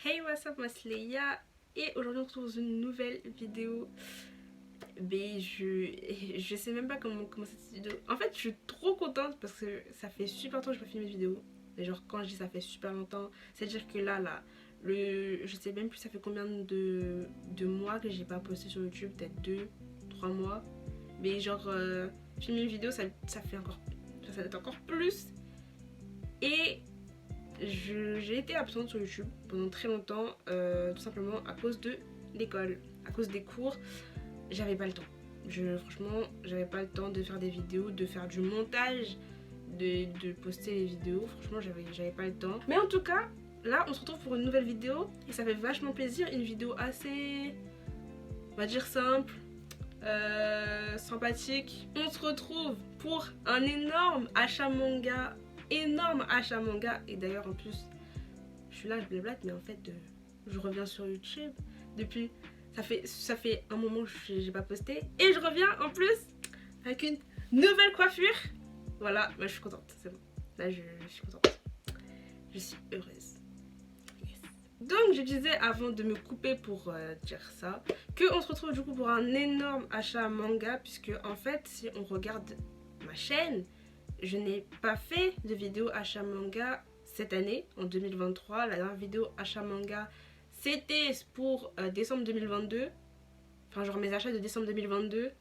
Hey, what's up, moi c'est Leia et aujourd'hui on se retrouve dans une nouvelle vidéo. Mais je sais même pas comment commencer cette vidéo. En fait, je suis trop contente parce que ça fait super longtemps que je pas filmé de vidéo. Et genre, quand je dis ça fait super longtemps, c'est-à-dire que je sais même plus ça fait combien de mois que j'ai pas posté sur YouTube, peut-être 2, 3 mois. Mais genre, filmer une vidéo ça fait encore, ça fait encore plus. Et j'ai été absente sur YouTube pendant très longtemps, tout simplement à cause de l'école, à cause des cours. J'avais pas le temps. Franchement, j'avais pas le temps de faire des vidéos, de faire du montage, de poster les vidéos. Franchement, j'avais pas le temps. Mais en tout cas, là, on se retrouve pour une nouvelle vidéo et ça fait vachement plaisir. Une vidéo assez, on va dire simple, sympathique. On se retrouve pour un énorme achat manga. Énorme achat manga. Et d'ailleurs, en plus, je suis là, je blablate, mais en fait, je reviens sur YouTube depuis. Ça fait un moment que j'ai pas posté. Et je reviens en plus avec une nouvelle coiffure. Voilà, bah, je suis contente, c'est bon. Là, je suis contente. Je suis heureuse. Yes. Donc, je disais avant de me couper pour dire ça, qu'on se retrouve du coup pour un énorme achat manga. Puisque, en fait, si on regarde ma chaîne, je n'ai pas fait de vidéo achat manga cette année, en 2023. La dernière vidéo achat manga, c'était pour décembre 2022. Enfin, genre mes achats de décembre 2022.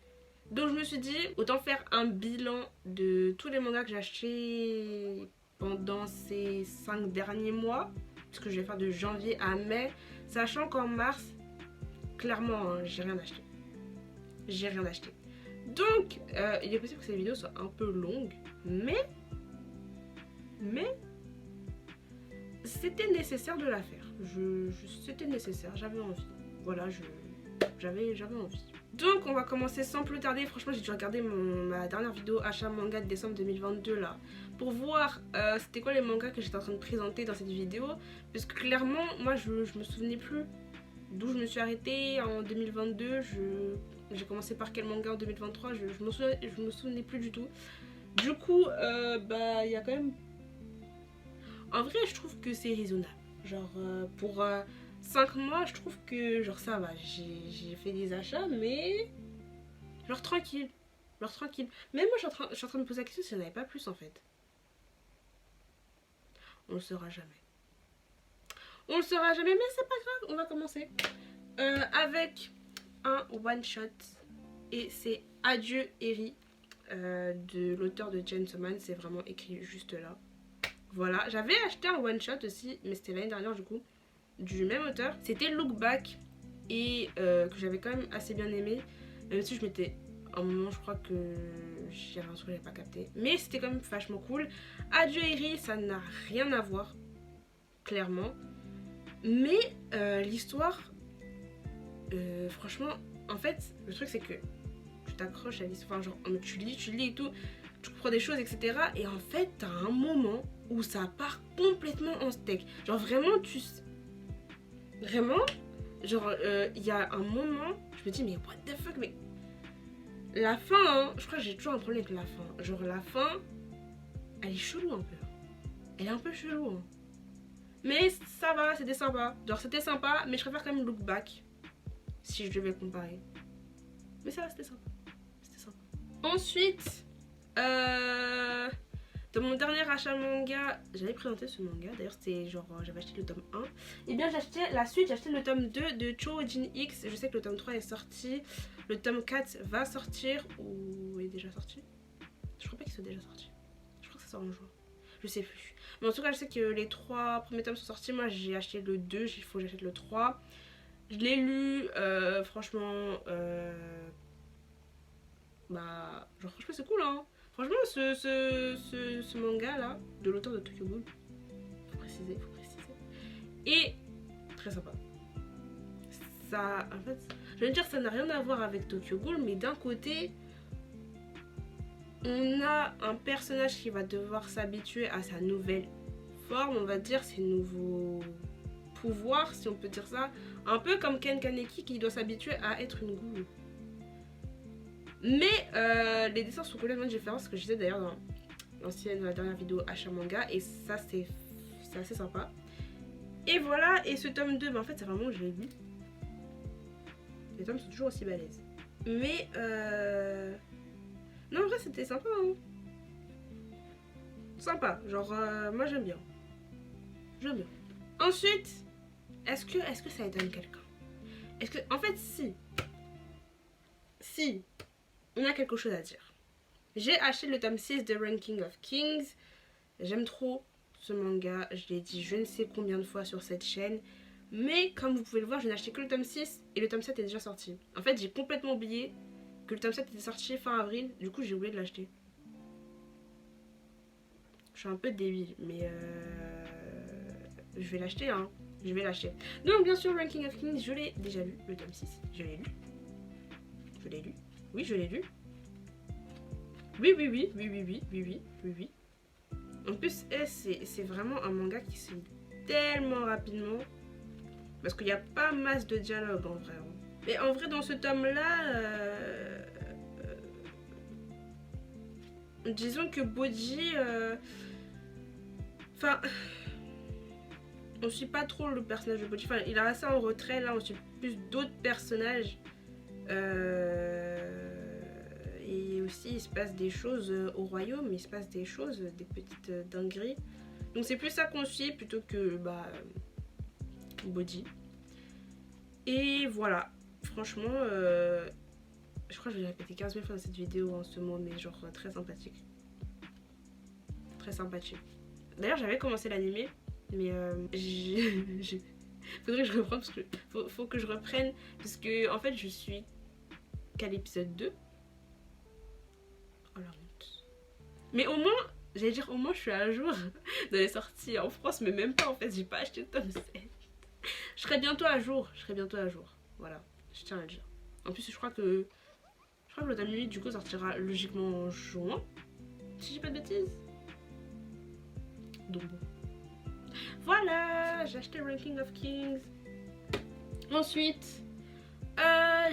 Donc je me suis dit, autant faire un bilan de tous les mangas que j'ai achetés pendant ces 5 derniers mois. Parce que je vais faire de janvier à mai. Sachant qu'en mars, clairement, hein, j'ai rien acheté. J'ai rien acheté. Donc, il est possible que ces vidéos soient un peu longues. Mais c'était nécessaire de la faire. C'était nécessaire, j'avais envie. Voilà, j'avais envie. Donc on va commencer sans plus tarder. Franchement, j'ai dû regarder ma dernière vidéo achat manga de décembre 2022 là, pour voir c'était quoi les mangas que j'étais en train de présenter dans cette vidéo. Parce que clairement, moi je me souvenais plus d'où je me suis arrêtée en 2022. J'ai commencé par quel manga en 2023, je me souvenais plus du tout. Du coup, bah il y a quand même... En vrai, je trouve que c'est raisonnable. Genre, pour 5 mois, je trouve que genre ça va. J'ai fait des achats, mais genre tranquille. Genre tranquille. Même moi, je suis en train de me poser la question si j'en avais pas plus en fait. On le saura jamais. On le saura jamais, mais c'est pas grave. On va commencer avec un one shot. Et c'est Adieu Eri de l'auteur de Chainsaw Man. C'est vraiment écrit juste là. Voilà, j'avais acheté un one shot aussi, mais c'était l'année dernière du coup, du même auteur. C'était Look Back et que j'avais quand même assez bien aimé. Même si je m'étais, un moment je crois que j'avais un truc que j'avais pas capté. Mais c'était quand même vachement cool. Adieu Eri, ça n'a rien à voir, clairement. Mais l'histoire, franchement, en fait, le truc c'est que tu t'accroches à l'histoire, enfin genre tu lis et tout, tu comprends des choses, etc. Et en fait, t'as un moment où ça part complètement en steak. Genre vraiment, Vraiment, genre, il y a un moment, je me dis, mais what the fuck, mais... La fin, hein, je crois que j'ai toujours un problème avec la fin. Genre, la fin, elle est chelou un peu. Elle est un peu chelou, hein. Mais ça va, c'était sympa. Genre, c'était sympa, mais je préfère quand même Look Back, si je devais comparer. Mais ça va, c'était sympa. C'était sympa. Ensuite, dans mon dernier achat manga, j'avais présenté ce manga, d'ailleurs c'était genre, j'avais acheté le tome 1. Et bien j'ai acheté la suite, j'ai acheté le tome 2 de Choujin X. Je sais que le tome 3 est sorti, le tome 4 va sortir, ou est déjà sorti. Je crois pas qu'il soit déjà sorti, je crois que ça sort en juin, je sais plus. Mais en tout cas je sais que les 3 premiers tomes sont sortis, moi j'ai acheté le 2, il faut que j'achète le 3. Je l'ai lu, franchement, bah, genre franchement c'est cool hein. Franchement, ce manga là, de l'auteur de Tokyo Ghoul, faut préciser, et très sympa. Ça, en fait, je veux dire, ça n'a rien à voir avec Tokyo Ghoul, mais d'un côté, on a un personnage qui va devoir s'habituer à sa nouvelle forme, on va dire, ses nouveaux pouvoirs, si on peut dire ça. Un peu comme Ken Kaneki qui doit s'habituer à être une ghoul. Mais les dessins sont complètement différents, ce que je disais d'ailleurs dans la dernière vidéo achat manga, et ça c'est assez sympa. Et voilà, et ce tome 2, en fait c'est vraiment que je l'ai lu. Les tomes sont toujours aussi balèzes. Mais non, en vrai c'était sympa, hein. Sympa, genre moi j'aime bien. J'aime bien. Ensuite, est-ce que ça étonne quelqu'un? Est-ce que, en fait, si, on a quelque chose à dire. J'ai acheté le tome 6 de Ranking of Kings. J'aime trop ce manga, je l'ai dit je ne sais combien de fois sur cette chaîne. Mais comme vous pouvez le voir, je n'ai acheté que le tome 6 et le tome 7 est déjà sorti. En fait, j'ai complètement oublié que le tome 7 était sorti fin avril, du coup j'ai oublié de l'acheter. Je suis un peu débile, mais je vais l'acheter, hein. Je vais l'acheter. Donc bien sûr, Ranking of Kings, je l'ai déjà lu, le tome 6. Je l'ai lu. Je l'ai lu. Oui, je l'ai lu. Oui. En plus, c'est vraiment un manga qui se lit tellement rapidement. Parce qu'il n'y a pas masse de dialogue en vrai. Mais en vrai, dans ce tome-là, disons que Bojji... Enfin... on suit pas trop le personnage de Bojji. Enfin, il a resté en retrait. Là, on suit plus d'autres personnages. Et aussi, il se passe des choses au royaume. Il se passe des choses, des petites dingueries. Donc, c'est plus ça qu'on suit plutôt que Bojji. Et voilà. Franchement, je crois que je vais répéter 15 000 fois dans cette vidéo en ce moment, mais genre très sympathique. Très sympathique. D'ailleurs, j'avais commencé l'animé. Mais faudrait que je reprenne parce que faut que je reprenne parce que en fait je suis qu'à l'épisode 2. Oh la honte. Mais au moins, j'allais dire au moins je suis à jour dans les sorties en France, mais même pas en fait, j'ai pas acheté le tome 7. Je serai bientôt à jour, Voilà, je tiens à le dire. En plus je crois que le tome 8 du coup sortira logiquement en juin. Si je dis pas de bêtises. Donc bon. Voilà, j'ai acheté Ranking of Kings. Ensuite,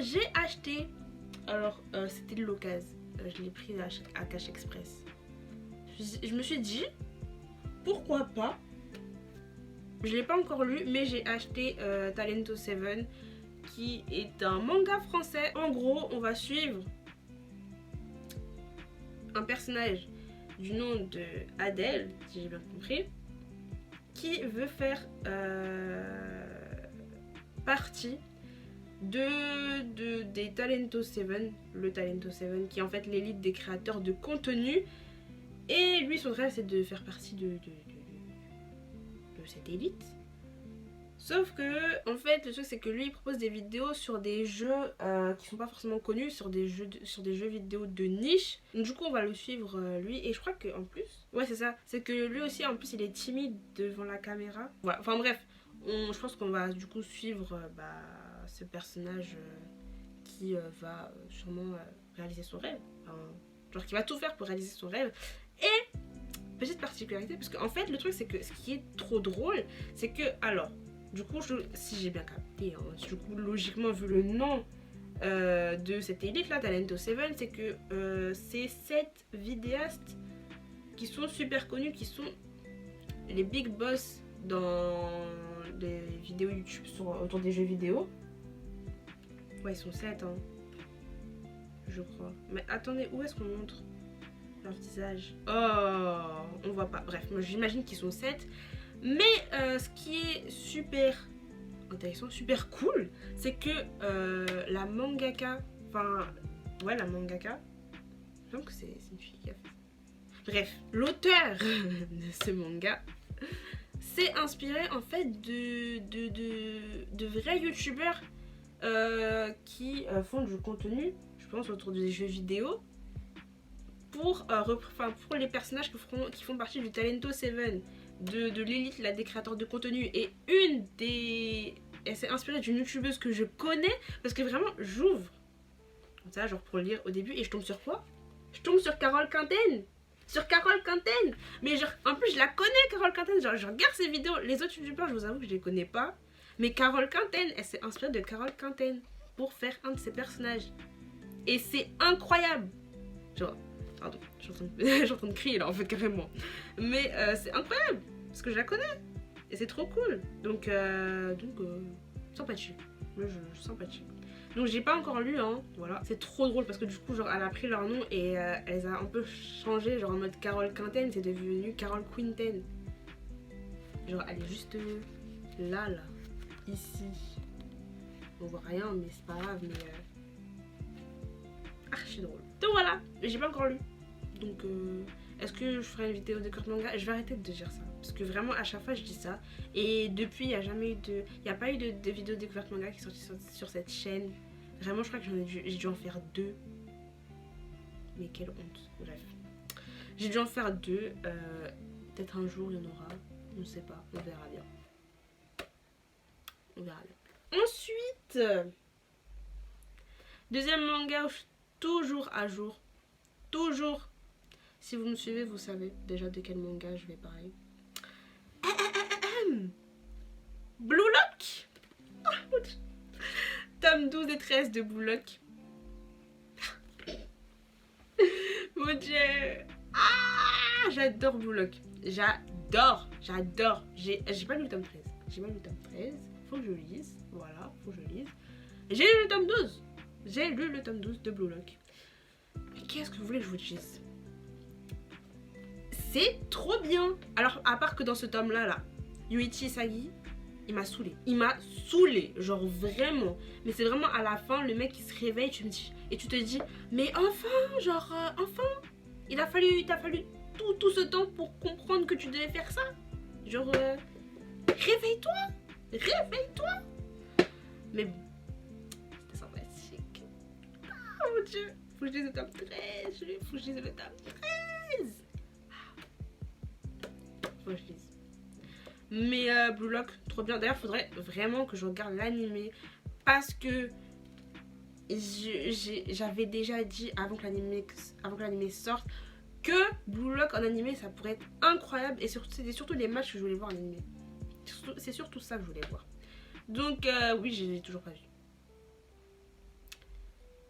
j'ai acheté. Alors, c'était de l'occasion. Je l'ai pris à Cash Express. Je me suis dit, pourquoi pas. Je l'ai pas encore lu, mais j'ai acheté Talento 7, qui est un manga français. En gros, on va suivre un personnage du nom de Adèle, si j'ai bien compris, qui veut faire partie des Talento 7, le Talento 7 qui est en fait l'élite des créateurs de contenu. Et lui, son rêve, c'est de faire partie de cette élite. Sauf que, en fait, le truc, c'est que lui, il propose des vidéos sur des jeux qui sont pas forcément connus, sur des jeux vidéo de niche. Donc, du coup, on va le suivre, lui. Et je crois qu'en plus, ouais, c'est ça. C'est que lui aussi, en plus, il est timide devant la caméra. Voilà. Enfin, bref, je pense qu'on va, du coup, suivre ce personnage qui va sûrement réaliser son rêve. Enfin, genre, qui va tout faire pour réaliser son rêve. Et, petite particularité, parce qu'en fait, le truc, c'est que ce qui est trop drôle, c'est que, alors... Du coup, si j'ai bien capté, hein, du coup, logiquement, vu le nom de cette élite là, Talento 7, c'est que c'est 7 vidéastes qui sont super connus, qui sont les big boss dans les vidéos YouTube autour des jeux vidéo. Ouais, ils sont 7, hein, je crois. Mais attendez, où est-ce qu'on montre leur visage? Oh, on voit pas. Bref, moi j'imagine qu'ils sont 7. Mais ce qui est super intéressant, super cool, c'est que la mangaka, la mangaka, je pense que c'est une fille qui a fait ça. Bref, l'auteur de ce manga s'est inspiré en fait de vrais youtubeurs qui font du contenu, je pense, autour des jeux vidéo pour les personnages qui font partie du Talento 7. De l'élite là, des créateurs de contenu. Et elle s'est inspirée d'une youtubeuse que je connais, parce que vraiment j'ouvre comme ça, genre pour lire au début, et je tombe sur quoi? Je tombe sur Carole Quinten. Mais genre, en plus je la connais, Carole Quinten. Genre je regarde ses vidéos. Les autres youtubeurs, je vous avoue que je les connais pas, mais Carole Quinten, elle s'est inspirée de Carole Quinten pour faire un de ses personnages. Et c'est incroyable. Genre, pardon, je suis en train de crier là en fait carrément. Mais c'est incroyable, parce que je la connais. Et c'est trop cool. Donc sympathique. Moi je sympathique. Donc j'ai pas encore lu, hein, voilà. C'est trop drôle parce que du coup, genre, elle a pris leur nom et elle a un peu changé, genre en mode Carole Quinten, c'est devenu Carole Quinten. Genre, elle est juste là, ici. On voit rien, mais c'est pas grave, mais archi drôle. Donc voilà, j'ai pas encore lu. Donc est-ce que je ferai une vidéo de courte manga? Je vais arrêter de dire ça. Parce que vraiment, à chaque fois, je dis ça. Et depuis, il n'y a jamais eu de... Il n'y a pas eu de vidéo de découverte manga qui est sortie sur cette chaîne. Vraiment, je crois que j'ai dû en faire 2. Mais quelle honte. Bref. J'ai dû en faire 2. Peut-être un jour, il y en aura. On ne sait pas. On verra bien. On verra bien. Ensuite, deuxième manga où je suis toujours à jour. Toujours. Si vous me suivez, vous savez déjà de quel manga je vais parler. Blue Lock. Tome 12 et 13 de Blue Lock. Mon dieu. Ah, j'adore Blue Lock. J'adore. J'ai pas lu le tome 13. J'ai pas lu le tome 13. Faut que je lise. Voilà, faut que je lise. J'ai lu le tome 12. J'ai lu le tome 12 de Blue Lock. Mais qu'est-ce que vous voulez que je vous dise? C'est trop bien. Alors, à part que dans ce tome-là, Yuichi Isagi, il m'a saoulé. Il m'a saoulé, genre vraiment. Mais c'est vraiment à la fin, le mec il se réveille, tu te dis, mais enfin, genre, enfin, il t'a fallu tout ce temps pour comprendre que tu devais faire ça. Genre, réveille-toi. Mais bon, c'était sympathique. Oh mon dieu, faut que je lise le tome 13. Faut que je lise le tome 13. Faut que je lise. Mais Blue Lock, trop bien. D'ailleurs, faudrait vraiment que je regarde l'animé. Parce que j'avais déjà dit avant que l'animé sorte que Blue Lock en animé, ça pourrait être incroyable. Et c'était surtout les matchs que je voulais voir en animé. C'est surtout ça que je voulais voir. Donc, oui, je l'ai toujours pas vu.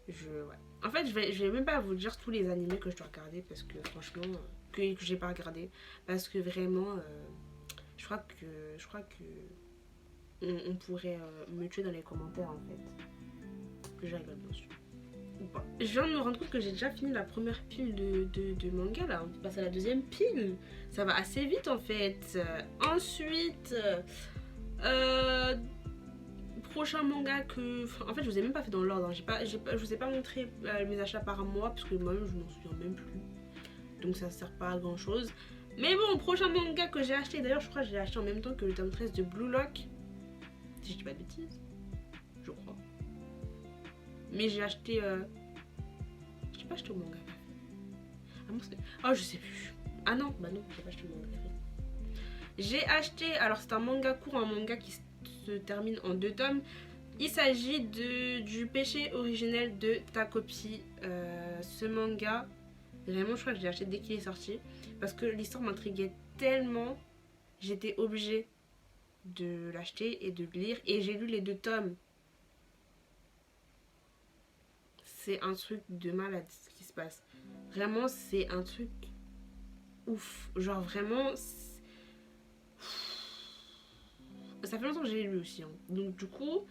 Ouais. En fait, je vais même pas vous dire tous les animés que je dois regarder. Parce que franchement, que j'ai pas regardé. Parce que vraiment... Je crois que on pourrait me tuer dans les commentaires en fait. Que je rigole bien sûr. Ou pas. Je viens de me rendre compte que j'ai déjà fini la première pile de manga là. On passe à la deuxième pile. Ça va assez vite en fait. Ensuite, prochain manga que... En fait, je vous ai même pas fait dans l'ordre. Hein. Je vous ai pas montré mes achats par mois parce que moi-même je m'en souviens même plus. Donc ça sert pas à grand chose. Mais bon, prochain manga que j'ai acheté, d'ailleurs je crois que je l'ai acheté en même temps que le tome 13 de Blue Lock. Si je dis pas de bêtises. Je crois. Mais j'ai acheté... J'ai pas acheté au manga. Ah bon, oh, je sais plus. Ah non, bah non, j'ai pas acheté au manga. J'ai acheté... Alors c'est un manga court, un manga qui se termine en 2 tomes. Il s'agit du péché originel de ta copie. Ce manga... Vraiment, je crois que je l'ai acheté dès qu'il est sorti. Parce que l'histoire m'intriguait tellement. J'étais obligée de l'acheter et de le lire. Et j'ai lu les 2 tomes. C'est un truc de malade ce qui se passe. Vraiment, c'est un truc ouf. Genre vraiment... Ça fait longtemps que j'ai lu aussi. Hein. Donc du coup...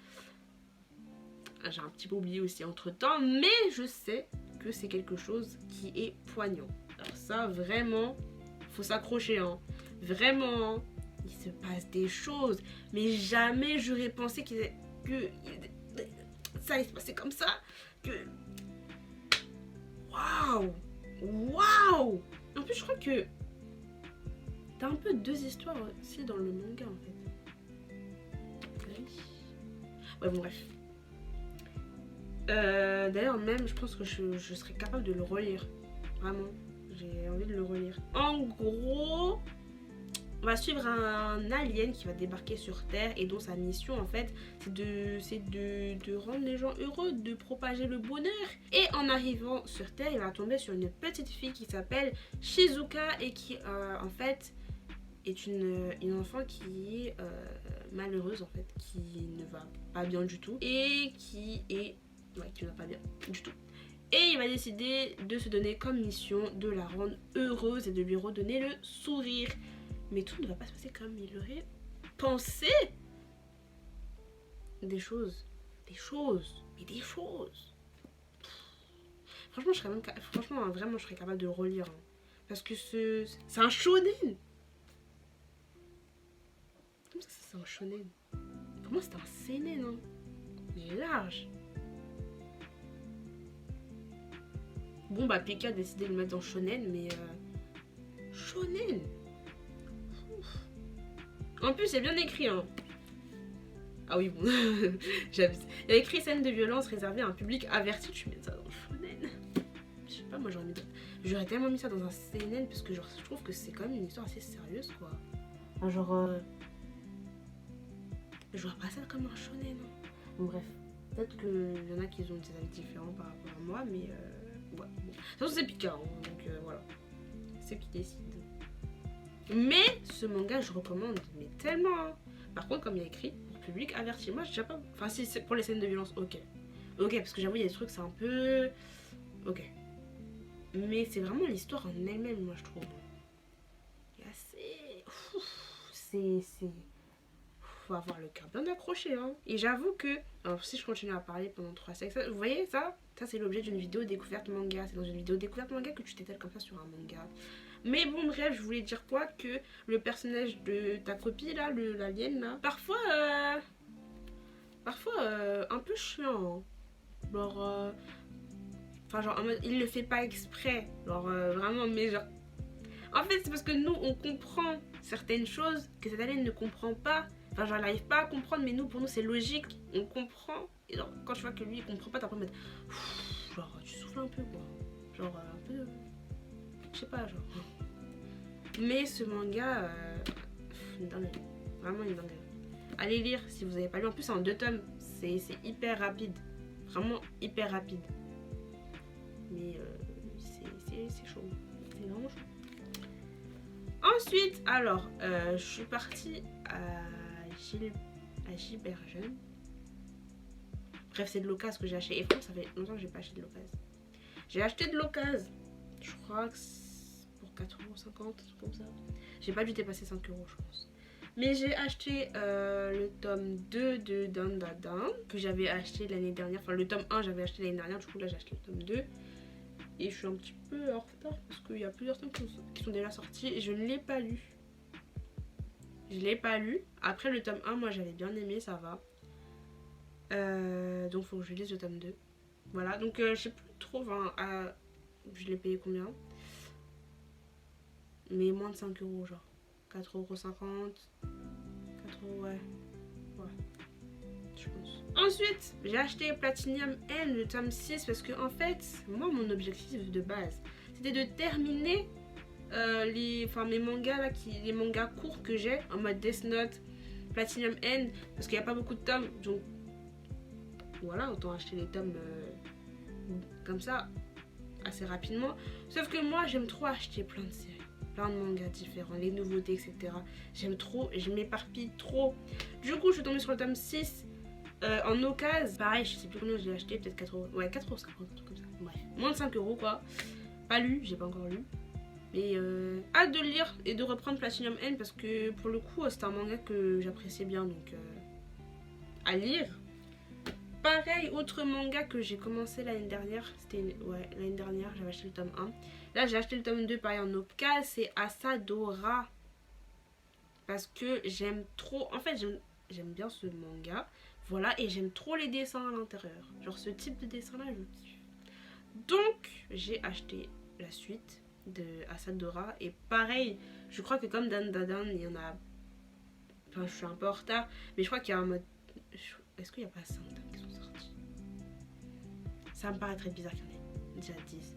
J'ai un petit peu oublié aussi entre temps. Mais je sais que c'est quelque chose qui est poignant. Alors ça, vraiment, faut s'accrocher, hein. Vraiment, il se passe des choses. Mais jamais j'aurais pensé que ça allait se passer comme ça. Que... Waouh. Waouh. En plus, je crois que t'as un peu 2 histoires aussi dans le manga, en fait. Ouais, bon, bref. D'ailleurs, même, je pense que je serais capable de le relire. Vraiment, j'ai envie de le relire. En gros, on va suivre un alien qui va débarquer sur Terre et dont sa mission, en fait, c'est de rendre les gens heureux, de propager le bonheur. Et en arrivant sur Terre, il va tomber sur une petite fille qui s'appelle Shizuka et qui, en fait, est une enfant qui est malheureuse, en fait, qui ne va pas bien du tout et qui est... Ouais, qui ne va pas bien du tout. Et il va décider de se donner comme mission de la rendre heureuse et de lui redonner le sourire. Mais tout ne va pas se passer comme il aurait penser des choses. Des choses. Mais des choses. Franchement, vraiment, je serais capable de relire. Hein. Parce que c'est un shonen. Comment ça, c'est un shonen? Pour moi, c'est un seinen. Hein. Il est large. Bon, bah, Pika a décidé de le mettre dans shonen, mais... shonen. Ouf. En plus, c'est bien écrit, hein. Ah oui, bon. J'abuse. Il y a écrit scène de violence réservée à un public averti. Tu mets ça dans le shonen. Je sais pas, moi, j'aurais tellement mis ça dans un seinen parce que, genre, je trouve que c'est quand même une histoire assez sérieuse, quoi. Enfin, genre... je vois pas ça comme un shonen. Hein. Bon, bref. Peut-être qu'il y en a qui ont des avis différents par rapport à moi, mais... ouais. Bon. De toute façon, c'est Pika, hein, donc voilà. C'est qui décide. Mais ce manga, je recommande, mais tellement. Hein. Par contre, comme il y a écrit, pour public averti, moi, j'ai déjà pas. Enfin, si c'est pour les scènes de violence, ok. Ok, parce que j'avoue, il y a des trucs, c'est un peu. Ok. Mais c'est vraiment l'histoire en elle-même, moi, je trouve. C'est assez. C'est. Faut avoir le cœur bien accroché, hein. Et j'avoue que. Alors, si je continue à parler pendant 3 sexes, vous voyez ça? Ça, c'est l'objet d'une vidéo découverte manga. C'est dans une vidéo découverte manga que tu t'étales comme ça sur un manga. Mais bon, bref, je voulais dire quoi? Que le personnage de ta copine, là, l'alien, là, parfois, un peu chiant. Hein. Genre, enfin, genre, en mode, il le fait pas exprès. Genre, vraiment, mais genre. En fait, c'est parce que nous, on comprend certaines choses que cette alien ne comprend pas. Enfin, genre, elle n'arrive pas à comprendre, mais nous, pour nous, c'est logique. On comprend. Et genre, quand tu vois que lui, il comprend pas, t'as pas mettre. Genre, tu souffles un peu, quoi. Genre, un peu. Je sais pas, genre. Mais ce manga, une dinguerie. Vraiment une dinguerie. Allez lire si vous n'avez pas lu. En plus, c'est en 2 tomes. C'est hyper rapide. Vraiment hyper rapide. Mais c'est chaud. C'est vraiment chaud. Ensuite, alors, je suis partie à Gibergen. Bref, c'est de l'occasion que j'ai acheté. Et franchement, ça fait longtemps que j'ai pas acheté de l'occasion. J'ai acheté de l'occasion. Je crois que c'est pour 4,50€, comme ça. J'ai pas dû dépasser 5€, je pense. Mais j'ai acheté le tome 2 de Dandadan que j'avais acheté l'année dernière. Enfin, le tome 1, j'avais acheté l'année dernière. Du coup, là, j'ai acheté le tome 2. Et je suis un petit peu en retard parce qu'il y a plusieurs tomes qui sont déjà sortis et je ne l'ai pas lu. Je l'ai pas lu. Après, le tome 1, moi, j'avais bien aimé, ça va. Donc, il faut que je lise le tome 2. Voilà, donc je sais plus trop. Enfin, je l'ai payé combien? Mais moins de 5€, genre 4,50€. 4€, ouais. Ouais. Je pense. Ensuite, j'ai acheté Platinum N, le tome 6, parce que en fait, moi, mon objectif de base, c'était de terminer mes mangas là, les mangas courts que j'ai, en mode Death Note, Platinum N, parce qu'il n'y a pas beaucoup de tomes, donc voilà, autant acheter les tomes comme ça, assez rapidement. Sauf que moi, j'aime trop acheter plein de séries, plein de mangas différents, les nouveautés, etc. J'aime trop, je m'éparpille trop. Du coup, je suis tombée sur le tome 6 en occasion. Pareil, je sais plus combien je l'ai acheté, peut-être 4€. Ouais, 4,50€, un truc comme ça. Bref, moins de 5€ quoi. Pas lu, j'ai pas encore lu. Mais hâte de le lire et de reprendre Platinum N parce que pour le coup, c'est un manga que j'appréciais bien, donc à lire. Pareil, autre manga que j'ai commencé l'année dernière, ouais, l'année dernière, j'avais acheté le tome 1. Là, j'ai acheté le tome 2 pareil en occasion, c'est Asadora. Parce que j'aime trop, en fait, j'aime bien ce manga. Voilà, et j'aime trop les dessins à l'intérieur. Genre ce type de dessin là, je kiffe. Donc, j'ai acheté la suite de Asadora. Et pareil, je crois que comme Dandadan, il y en a... Enfin, je suis un peu en retard, mais je crois qu'il y a un mode... Est-ce qu'il n'y a pas 5 tomes qui sont sortis? Ça me paraît très bizarre qu'il y en ait déjà 10.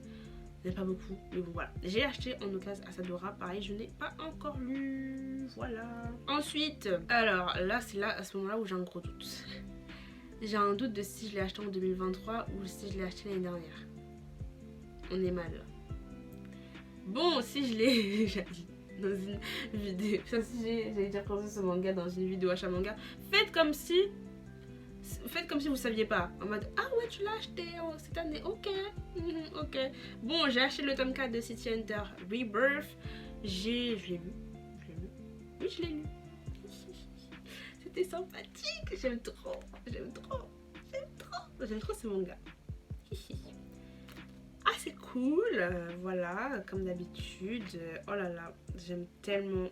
Il n'y en a pas beaucoup, mais bon voilà. J'ai acheté en occasion Asadora, pareil, je n'ai pas encore lu. Voilà. Ensuite, alors là, c'est là à ce moment-là où j'ai un gros doute. J'ai un doute de si je l'ai acheté en 2023 ou si je l'ai acheté l'année dernière. On est mal. Bon, si je l'ai dans une vidéo, enfin si j'ai déjà présenté ce manga dans une vidéo achat manga, faites comme si vous saviez pas, en mode ah ouais tu l'as acheté cette année, ok, ok. Bon, j'ai acheté le tome 4 de City Hunter Rebirth, je l'ai lu, oui je l'ai lu. c'était sympathique. J'aime trop ce manga. Ah, c'est cool. Voilà, comme d'habitude. Oh là là, j'aime tellement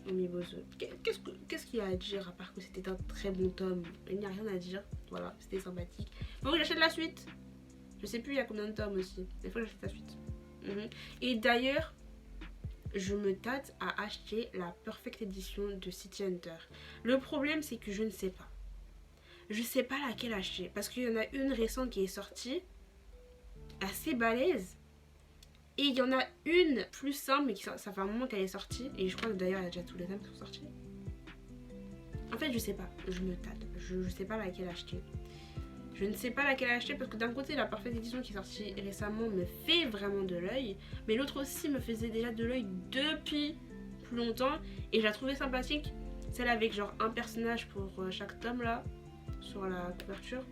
Omibozo. Qu'est-ce qu'il y a à dire à part que c'était un très bon tome? Il n'y a rien à dire. Voilà, c'était sympathique. Faut que j'achète la suite. Je sais plus il y a combien de tomes aussi. Il faut que j'achète la suite. Et d'ailleurs, je me tâte à acheter la Perfect Edition de City Hunter. Le problème, c'est que je ne sais pas. Je sais pas laquelle acheter. Parce qu'il y en a une récente qui est sortie, assez balèze. Et il y en a une plus simple, mais ça fait un moment qu'elle est sortie. Et je crois que d'ailleurs, il y a déjà tous les tomes qui sont sortis. En fait, je sais pas. Je me tâte. Je sais pas laquelle acheter. Je ne sais pas laquelle acheter parce que d'un côté, la Perfect Edition qui est sortie récemment me fait vraiment de l'œil. Mais l'autre aussi me faisait déjà de l'œil depuis plus longtemps. Et je la trouvais sympathique. Celle avec genre un personnage pour chaque tome là, sur la couverture.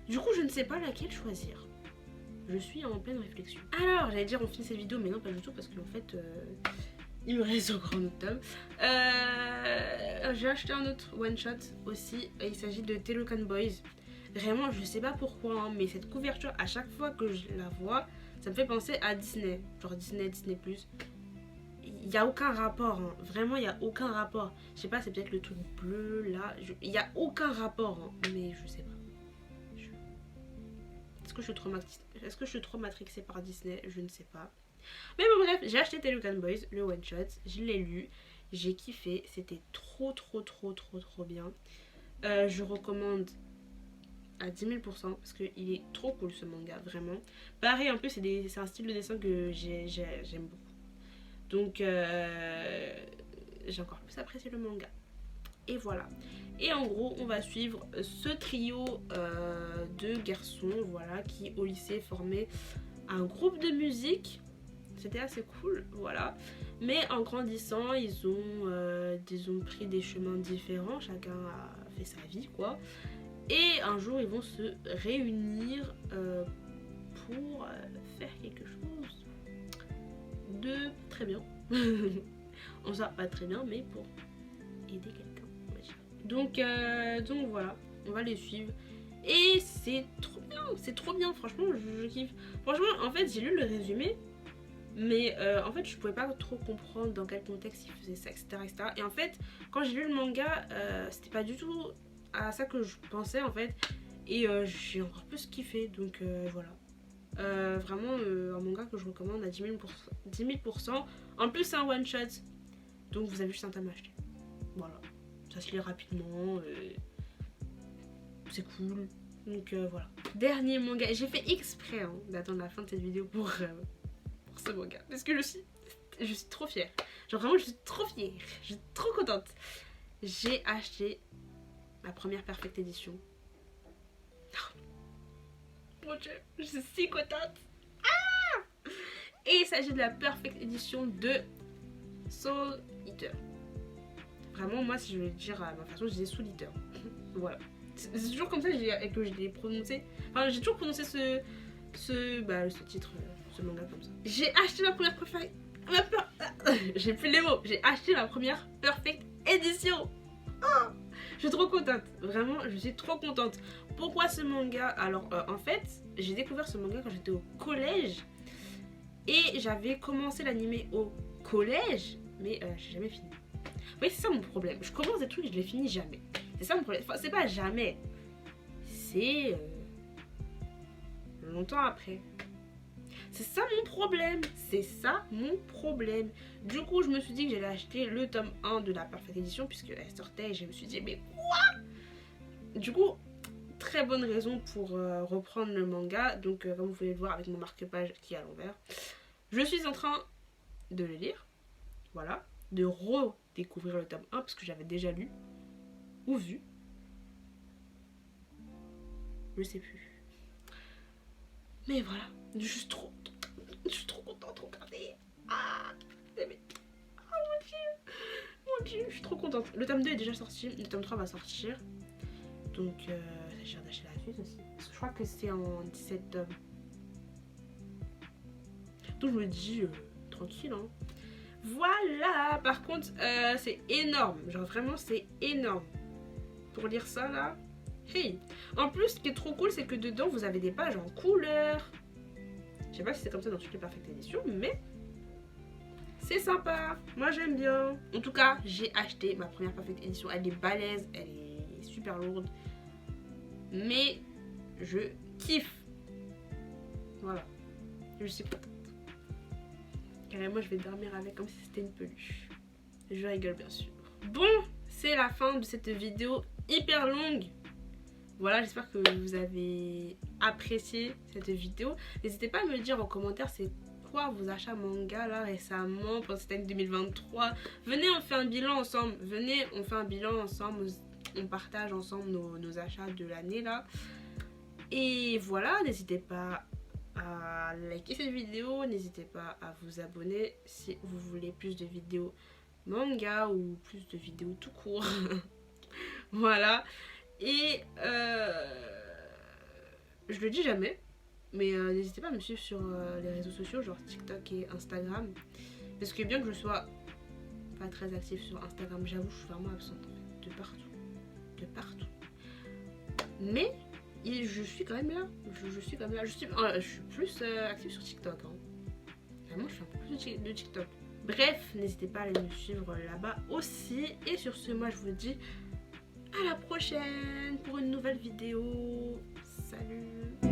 Du coup, je ne sais pas laquelle choisir. Je suis en pleine réflexion. Alors, j'allais dire on finit cette vidéo, mais non, pas du tout, parce qu'en fait, il me reste encore un autre tome. J'ai acheté un autre one-shot aussi. Il s'agit de Telocan Boys. Vraiment, je sais pas pourquoi, hein, mais cette couverture, à chaque fois que je la vois, ça me fait penser à Disney. Genre Disney, Disney+. Il n'y a aucun rapport, hein. Vraiment, il n'y a aucun rapport. Je sais pas, c'est peut-être le truc bleu, là. Il n'y a aucun rapport, hein, mais je sais pas. Est-ce que je suis trop matrixée par Disney? Je ne sais pas. Mais bon bref, j'ai acheté Telocan Boys, le one shot, je l'ai lu, j'ai kiffé, c'était trop bien. Je recommande à 10 000% parce qu'il est trop cool ce manga, vraiment. Pareil, en plus c'est un style de dessin que j'aime beaucoup. Donc j'ai encore plus apprécié le manga. Et voilà. Et en gros, on va suivre ce trio de garçons, voilà, qui au lycée formaient un groupe de musique. C'était assez cool, voilà. Mais en grandissant, ils ont pris des chemins différents. Chacun a fait sa vie, quoi. Et un jour, ils vont se réunir pour faire quelque chose de très bien. On sait pas très bien, mais pour aider quelqu'un. Donc voilà, on va les suivre. Et c'est trop bien, franchement, je kiffe. Franchement, en fait, j'ai lu le résumé, mais en fait, je pouvais pas trop comprendre dans quel contexte il faisait ça, etc. Et en fait, quand j'ai lu le manga, c'était pas du tout à ça que je pensais, en fait. Et j'ai encore plus kiffé, donc voilà. Vraiment, un manga que je recommande à 10 000%. En plus, c'est un one-shot, donc vous avez juste un thème à acheter. Voilà. Ça se lit rapidement, c'est cool, donc voilà. Dernier manga, j'ai fait exprès d'attendre la fin de cette vidéo pour ce manga, parce que je suis trop fière, genre vraiment je suis trop fière, je suis trop contente. J'ai acheté la première Perfect Edition. Mon dieu, je suis si contente. Et il s'agit de la Perfect Edition de Soul Eater. Vraiment, moi, si je vais le dire à ma façon, je disais Soul Eater. Voilà. C'est toujours comme ça que je l'ai prononcé. Enfin, j'ai toujours prononcé ce titre, ce manga comme ça. J'ai acheté la première Perfect... J'ai plus les mots. J'ai acheté la première Perfect Edition. Oh, je suis trop contente. Vraiment, je suis trop contente. Pourquoi ce manga? Alors, en fait, j'ai découvert ce manga quand j'étais au collège. Et j'avais commencé l'animé au collège, mais j'ai jamais fini. Oui, c'est ça mon problème. Je commence des trucs et je les finis jamais. C'est ça mon problème. Enfin, c'est pas jamais. C'est longtemps après. C'est ça mon problème. C'est ça mon problème. Du coup, je me suis dit que j'allais acheter le tome 1 de la Perfect Edition puisqu'elle sortait et je me suis dit, mais quoi? Du coup, très bonne raison pour reprendre le manga. Donc, comme vous pouvez le voir avec mon marque-page qui est à l'envers, je suis en train de le lire. Voilà. De redécouvrir le tome 1 parce que j'avais déjà lu ou vu. Je sais plus. Mais voilà. Je suis trop contente de regarder. Ah, mon dieu, je suis trop contente. Le tome 2 est déjà sorti. Le tome 3 va sortir. Donc, j'ai d'acheter la suite aussi. Parce que je crois que c'est en 17 tomes. Donc, je me dis, tranquille, hein. Voilà, par contre, c'est énorme. Genre vraiment, c'est énorme. Pour lire ça là. Hey. En plus, ce qui est trop cool, c'est que dedans, vous avez des pages en couleur. Je sais pas si c'est comme ça dans toutes les Perfect Editions, mais c'est sympa. Moi, j'aime bien. En tout cas, j'ai acheté ma première Perfect Edition. Elle est balèze, elle est super lourde. Mais je kiffe. Voilà. Je suis contente. Carrément, je vais dormir avec comme si c'était une peluche. Je rigole bien sûr. Bon, c'est la fin de cette vidéo hyper longue. Voilà, j'espère que vous avez apprécié cette vidéo. N'hésitez pas à me le dire en commentaire, c'est quoi vos achats manga là récemment pour cette année 2023. Venez, on fait un bilan ensemble. Venez, on fait un bilan ensemble. On partage ensemble nos achats de l'année là. Et voilà, n'hésitez pas à liker cette vidéo. N'hésitez pas à vous abonner si vous voulez plus de vidéos manga ou plus de vidéos tout court. Voilà. Et je le dis jamais, mais n'hésitez pas à me suivre sur les réseaux sociaux, genre TikTok et Instagram. Parce que bien que je sois pas très active sur Instagram, j'avoue, je suis vraiment absente en fait, de partout. De partout. Mais je suis quand même là. Je suis quand même là. Je suis plus active sur TikTok. Hein. Vraiment, je suis un peu plus de TikTok. Bref, n'hésitez pas à aller me suivre là-bas aussi. Et sur ce, moi je vous dis à la prochaine pour une nouvelle vidéo. Salut!